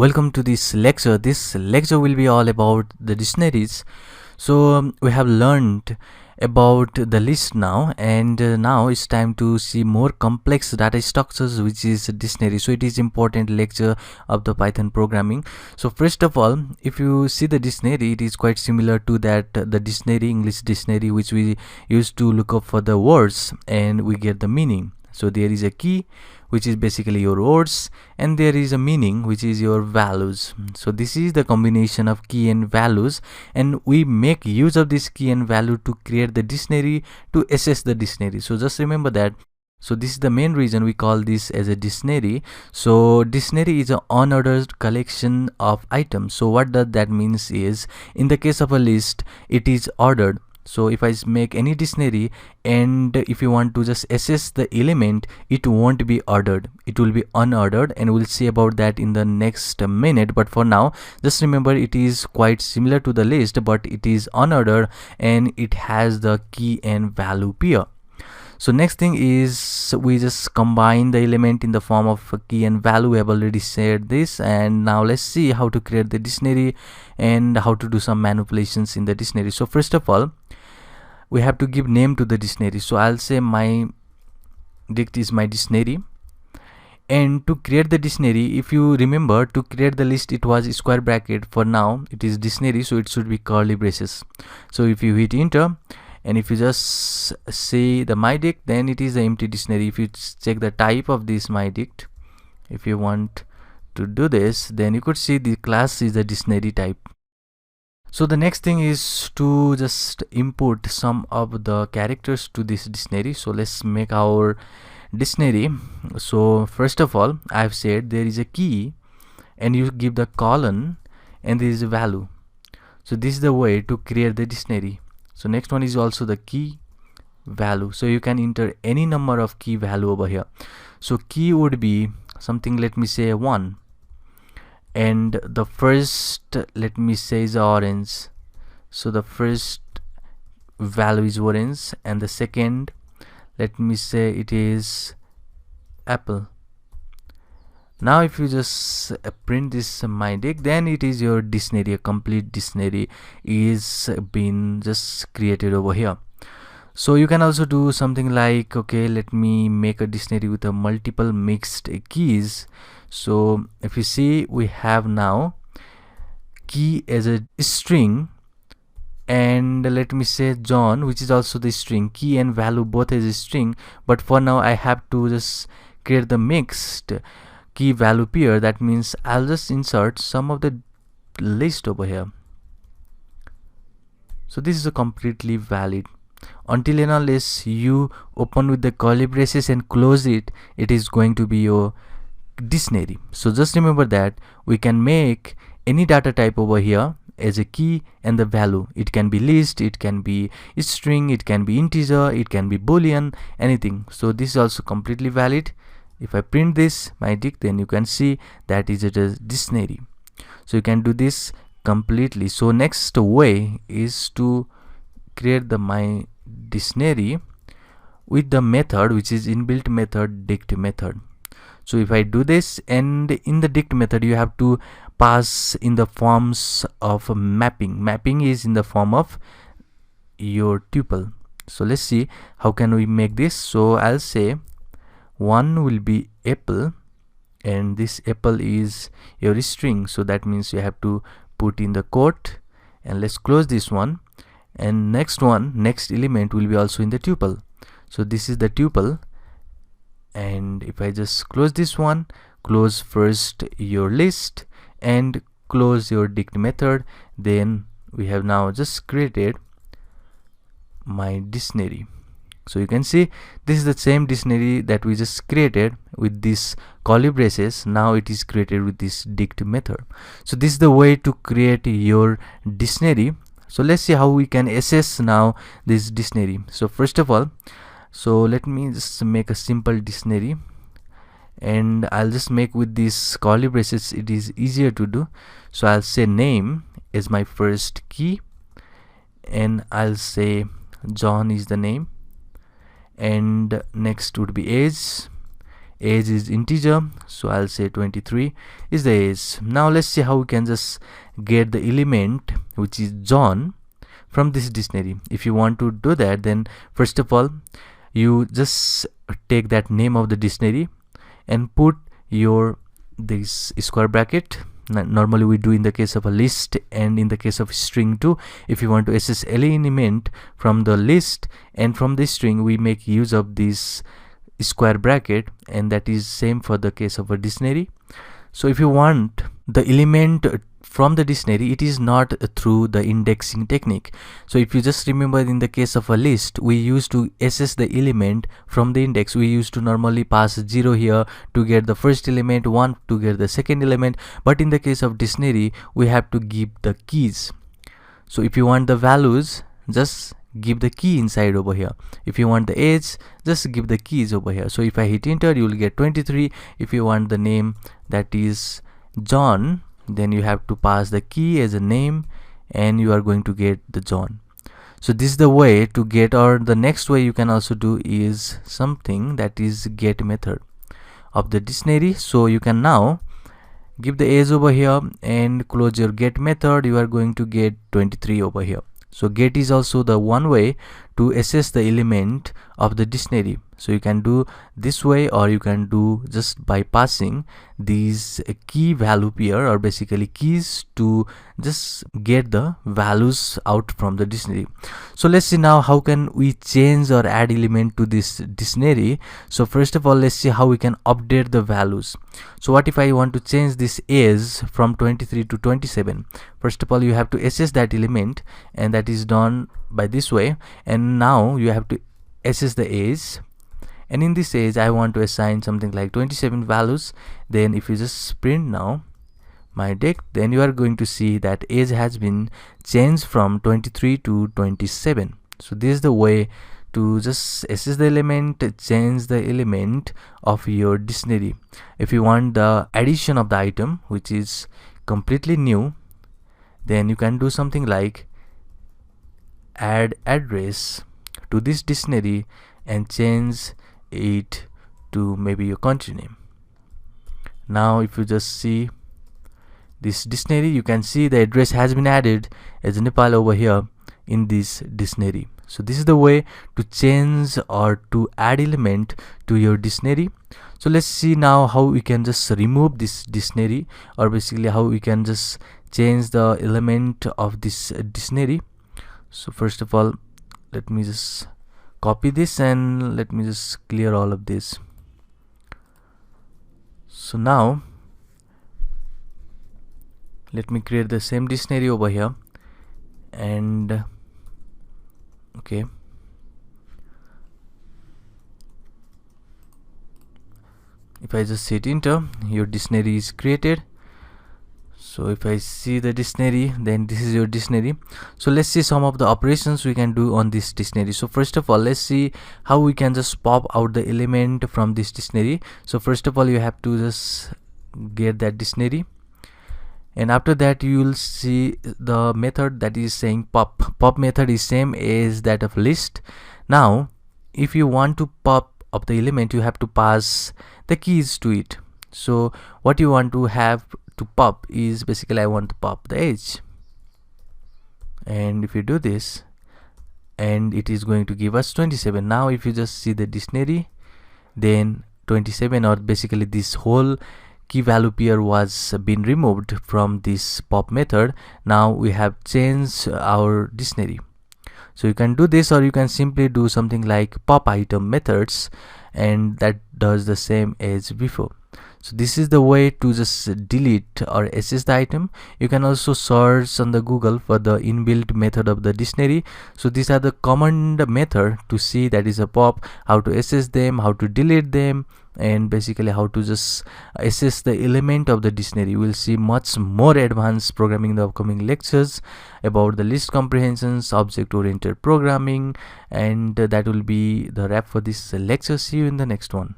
Welcome to this lecture. This lecture will be all about the dictionaries. We have learned about the list now, and now it's time to see more complex data structures, which is a dictionary. So it is important lecture of the Python programming. So first of all, if you see the dictionary, it is quite similar to that the dictionary, English dictionary, which we use to look up for the words and we get the meaning. So there is a key, which is basically your words, and there is a meaning, which is your values. So this is the combination of key and values, and we make use of this key and value to create the dictionary, to assess the dictionary. So just remember that. So this is the main reason we call this as a dictionary. So dictionary is an unordered collection of items. So what does that means is, in the case of a list, it is ordered. So if I make any dictionary, and if you want to just assess the element, it won't be ordered, it will be unordered, and we'll see about that in the next minute. But for now, just remember it is quite similar to the list, but it is unordered and it has the key and value pair. So next thing is, we just combine the element in the form of a key and value. We have already said this, and now let's see how to create the dictionary and how to do some manipulations in the dictionary. So first of all, we have to give name to the dictionary. So I'll say my dict is my dictionary. And to create the dictionary, if you remember, to create the list it was square bracket. For now it is dictionary, so it should be curly braces. So if you hit enter, and if you just say the my dict, then it is the empty dictionary. If you check the type of this my dict, if you want to do this, then you could see the class is the dictionary type. So the next thing is to just input some of the characters to this dictionary. So let's make our dictionary. So first of all, I've said there is a key, and you give the colon, and there is a value. So this is the way to create the dictionary. So next one is also the key value. So you can enter any number of key value over here. So key would be something, let me say 1, and the first, let me say, is orange. So the first value is orange, and the second, let me say it is apple. Now if you just print this my dict, then it is your dictionary. A complete dictionary is been just created over here. So you can also do something like, okay, let me make a dictionary with a multiple mixed keys. So if you see, we have now key as a string, and let me say John, which is also the string. Key and value both as a string, but for now I have to just create the mixed key value pair. That means I'll just insert some of the list over here. So this is a completely valid. Until and unless you open with the curly braces and close it, it is going to be your dictionary. So just remember that we can make any data type over here as a key and the value. It can be list, it can be string, it can be integer, it can be boolean, anything. So this is also completely valid. If I print this my dict, then you can see that is it a dictionary. So you can do this completely. So next way is to create the my dictionary with the method, which is inbuilt method, dict method. So if I do this, and in the dict method you have to pass in the forms of mapping. Mapping is in the form of your tuple. So let's see how can we make this. So I'll say 1 will be apple, and this apple is your string. So that means you have to put in the quote, and let's close this one. And next one, next element will be also in the tuple. So this is the tuple, and if I just close this one, close first your list and close your dict method, then we have now just created my dictionary. So you can see this is the same dictionary that we just created with this curly braces. Now it is created with this dict method. So this is the way to create your dictionary. So let's see how we can assess now this dictionary. So first of all, so let me just make a simple dictionary, and I'll just make with these curly braces. It is easier to do. So I'll say name is my first key, and I'll say John is the name, and next would be age. age is integer, so I'll say 23 is the age. Now let's see how we can just get the element which is John from this dictionary. If you want to do that, then first of all you just take that name of the dictionary and put your this square bracket. Normally we do in the case of a list and in the case of string too. If you want to access any element from the list and from the string, we make use of this square bracket, and that is same for the case of a dictionary. So if you want the element from the dictionary, it is not through the indexing technique. So if you just remember, in the case of a list, we used to access the element from the index. We used to normally pass 0 here to get the first element, 1 to get the second element, but in the case of dictionary we have to give the keys. So if you want the values, just give the key inside over here. If you want the age, just give the keys over here. So if I hit enter, you will get 23. If you want the name, that is John, then you have to pass the key as a name and you are going to get the John. So this is the way to get, or the next way you can also do is something that is get method of the dictionary. So you can now give the age over here and close your get method. You are going to get 23 over here. So get is also the one way to access the element of the dictionary. So you can do this way, or you can do just by passing these key value pair, or basically keys, to just get the values out from the dictionary. So let's see now how can we change or add element to this dictionary. So first of all, let's see how we can update the values. So what if I want to change this age from 23 to 27? First of all, you have to access that element, and that is done by this way. And now you have to access the age, and in this age I want to assign something like 27 values. Then if you just print now my deck, then you are going to see that age has been changed from 23 to 27. So this is the way to just access the element, change the element of your dictionary. If you want the addition of the item which is completely new, then you can do something like add address to this dictionary and change it to maybe your country name. Now if you just see this dictionary, you can see the address has been added as Nepal over here in this dictionary. So this is the way to change or to add element to your dictionary. So let's see now how we can just remove this dictionary, or basically how we can just change the element of this dictionary. So first of all, let me just copy this and let me just clear all of this. So now let me create the same dictionary over here, and okay, if I just hit enter, your dictionary is created. So if I see the dictionary, then this is your dictionary. So let's see some of the operations we can do on this dictionary. So first of all, let's see how we can just pop out the element from this dictionary. So first of all, you have to just get that dictionary, and after that you will see the method that is saying pop. Pop method is same as that of list. Now if you want to pop up the element, you have to pass the keys to it. So what you want to have to pop is basically, I want to pop the age, and if you do this, and it is going to give us 27. Now if you just see the dictionary, then 27, or basically this whole key value pair was been removed from this pop method. Now we have changed our dictionary. So you can do this, or you can simply do something like pop item methods, and that does the same as before. So this is the way to just delete or access the item. You can also search on the Google for the inbuilt method of the dictionary. So these are the common method to see that is a pop, how to access them, how to delete them, and basically how to just access the element of the dictionary. We will see much more advanced programming in the upcoming lectures about the list comprehensions, object oriented programming, and that will be the wrap for this lecture. See you in the next one.